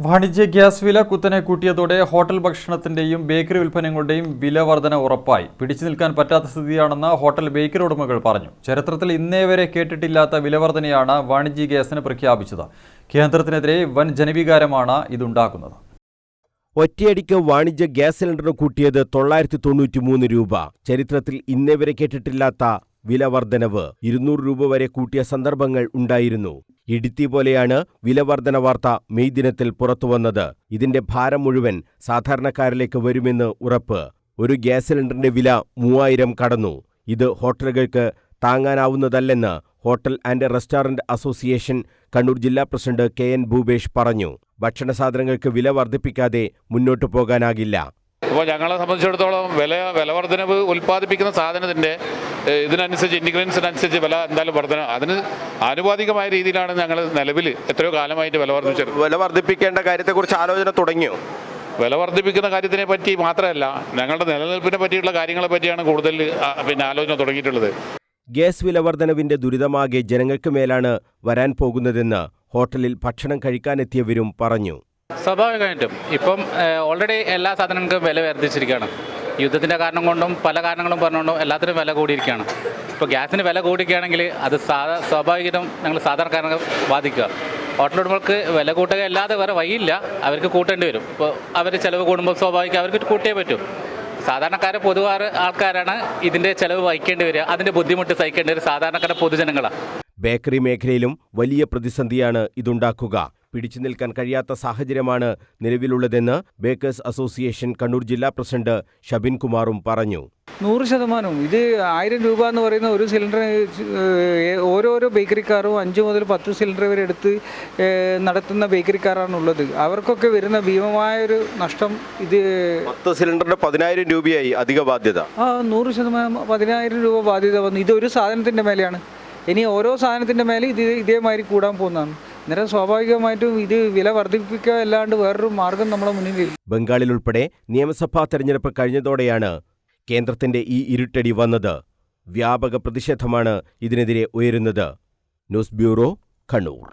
വാണിജ്യ ഗ്യാസ് വില കുത്തനെ കൂട്ടിയതോടെ ഹോട്ടൽ ഭക്ഷണത്തിന്റെയും ബേക്കറി ഉൽപ്പന്നങ്ങളുടെയും വില വർധന ഉറപ്പായി. പിടിച്ചു നിൽക്കാൻ പറ്റാത്ത സ്ഥിതിയാണെന്ന് ഹോട്ടൽ ബേക്കറി ഉടമകൾ പറഞ്ഞു. ചരിത്രത്തിൽ ഇന്നേ വരെ കേട്ടിട്ടില്ലാത്ത വിലവർധനയാണ് വാണിജ്യ ഗ്യാസിന് പ്രഖ്യാപിച്ചത്. കേന്ദ്രത്തിനെതിരെ വൻ ജനവികാരമാണ് ഇതുണ്ടാക്കുന്നത്. ഒറ്റയടിക്ക് വാണിജ്യ ഗ്യാസ് സിലിണ്ടറിന് കൂട്ടിയത് 993 രൂപ. ചരിത്രത്തിൽ ഇന്നേ വരെ കേട്ടിട്ടില്ലാത്ത വില വർധനവ്. 200 രൂപ വരെ കൂട്ടിയ സന്ദർഭങ്ങൾ ഉണ്ടായിരുന്നു. ഇടുത്തി പോലെയാണ് വിലവർധന വാർത്ത മെയ് ദിനത്തിൽ പുറത്തുവന്നത്. ഇതിന്റെ ഭാരം മുഴുവൻ സാധാരണക്കാരിലേക്ക് വരുമെന്ന് ഉറപ്പ്. ഒരു ഗ്യാസ് സിലിണ്ടറിന്റെ വില 3000 കടന്നു. ഇത് ഹോട്ടലുകൾക്ക് താങ്ങാനാവുന്നതല്ലെന്ന് hotel and restaurant association Kannur ജില്ലാ പ്രസിഡന്റ് KN ഭൂപേഷ് പറഞ്ഞു. ഭക്ഷണ സാധനങ്ങൾക്ക് വില വർദ്ധിപ്പിക്കാതെ മുന്നോട്ടു പോകാനാകില്ല. അപ്പോൾ ഞങ്ങളെ സംബന്ധിച്ചിടത്തോളം വിലവർദ്ധനവ് ഉൽപ്പാദിപ്പിക്കുന്ന സാധനത്തിൻ്റെ ഇതിനനുസരിച്ച് ഇൻഗ്രീഡിയൻസിനനുസരിച്ച് വില എന്തായാലും വർധന അതിന് ആനുപാതികമായ രീതിയിലാണ് ഞങ്ങൾ നിലവിൽ എത്രയോ കാലമായിട്ട് വില വർദ്ധിപ്പിക്കേണ്ട കാര്യത്തെക്കുറിച്ച് ആലോചന തുടങ്ങിയോ? വില വർദ്ധിപ്പിക്കുന്ന കാര്യത്തിനെ പറ്റി മാത്രമല്ല, ഞങ്ങളുടെ നിലനിൽപ്പിനെ പറ്റിയുള്ള കാര്യങ്ങളെ പറ്റിയാണ് കൂടുതൽ ആലോചന തുടങ്ങിയിട്ടുള്ളത്. ഗ്യാസ് വിലവർധനവിന്റെ ദുരിതമാകെ ജനങ്ങൾക്ക് മേലാണ് വരാൻ പോകുന്നതെന്ന് ഹോട്ടലിൽ ഭക്ഷണം കഴിക്കാനെത്തിയവരും പറഞ്ഞു. സ്വാഭാവികമായിട്ടും ഇപ്പം ഓൾറെഡി എല്ലാ സാധനങ്ങൾക്കും വില വർദ്ധിച്ചിരിക്കുകയാണ്. യുദ്ധത്തിൻ്റെ കാരണം കൊണ്ടും പല കാരണങ്ങളും പറഞ്ഞുകൊണ്ടും എല്ലാത്തിനും വില കൂടിയിരിക്കുകയാണ്. ഇപ്പോൾ ഗ്യാസിന് വില കൂടിയിരിക്കുകയാണെങ്കിൽ അത് സ്വാഭാവികമായിട്ടും ഞങ്ങൾ സാധാരണക്കാരനെ ബാധിക്കുക. ഹോട്ടൽ ഉടമകൾക്ക് വില കൂട്ടുക അല്ലാതെ വേറെ വഴിയില്ല, അവർക്ക് കൂട്ടേണ്ടി വരും. ഇപ്പോൾ അവർ ചിലവ് കൂടുമ്പോൾ സ്വാഭാവികം അവർക്ക് കൂട്ടിയേ പറ്റും. സാധാരണക്കാരെ പൊതുവാറ് ആൾക്കാരാണ് ഇതിൻ്റെ ചിലവ് വഹിക്കേണ്ടി വരിക, അതിൻ്റെ ബുദ്ധിമുട്ട് സഹിക്കേണ്ടി വരിക സാധാരണക്കാരെ പൊതുജനങ്ങളാണ്. ബേക്കറി മേഖലയിലും വലിയ പ്രതിസന്ധിയാണ് ഇതുണ്ടാക്കുക. പിടിച്ചു നിൽക്കാൻ കഴിയാത്ത സാഹചര്യമാണ് നിലവിലുള്ളതെന്ന് ബേക്കേഴ്സ് അസോസിയേഷൻ കണ്ണൂർ ജില്ലാ പ്രസിഡന്റ് ഷബിൻ കുമാറും പറഞ്ഞു. 100% ഇത് 1000 രൂപ എന്ന് പറയുന്ന ഒരു സിലിണ്ടർ ഓരോരോ ബേക്കറിക്കാരും 5 മുതൽ 10 സിലിണ്ടർ വരെ എടുത്ത് നടത്തുന്ന ബേക്കറിക്കാരാണുള്ളത്. അവർക്കൊക്കെ വരുന്ന ഭീമമായൊരു നഷ്ടം. ഇത് 10 സിലിണ്ടറിന് 10000 രൂപയായി അധിക ബാധ്യത. 100% 10000 രൂപ ബാധ്യത വന്നു. ഇതൊരു സാധനത്തിൻ്റെ മേലെയാണ്. ഇനി ഓരോ സാധനത്തിൻ്റെ മേലെ ഇതേമാതിരി കൂടാൻ പോകുന്നതാണ്. അന്നേരം സ്വാഭാവികമായിട്ടും ഇത് വില വർദ്ധിപ്പിക്കുക അല്ലാണ്ട് വേറൊരു മാർഗം നമ്മുടെ മുന്നിലില്ല. ബംഗാളിലുൾപ്പെടെ നിയമസഭാ തെരഞ്ഞെടുപ്പ് കഴിഞ്ഞതോടെയാണ് കേന്ദ്രത്തിന്റെ ഈ ഇരുട്ടടി വന്നത്. വ്യാപക പ്രതിഷേധമാണ് ഇതിനെതിരെ ഉയരുന്നത്. News bureau, Kannur.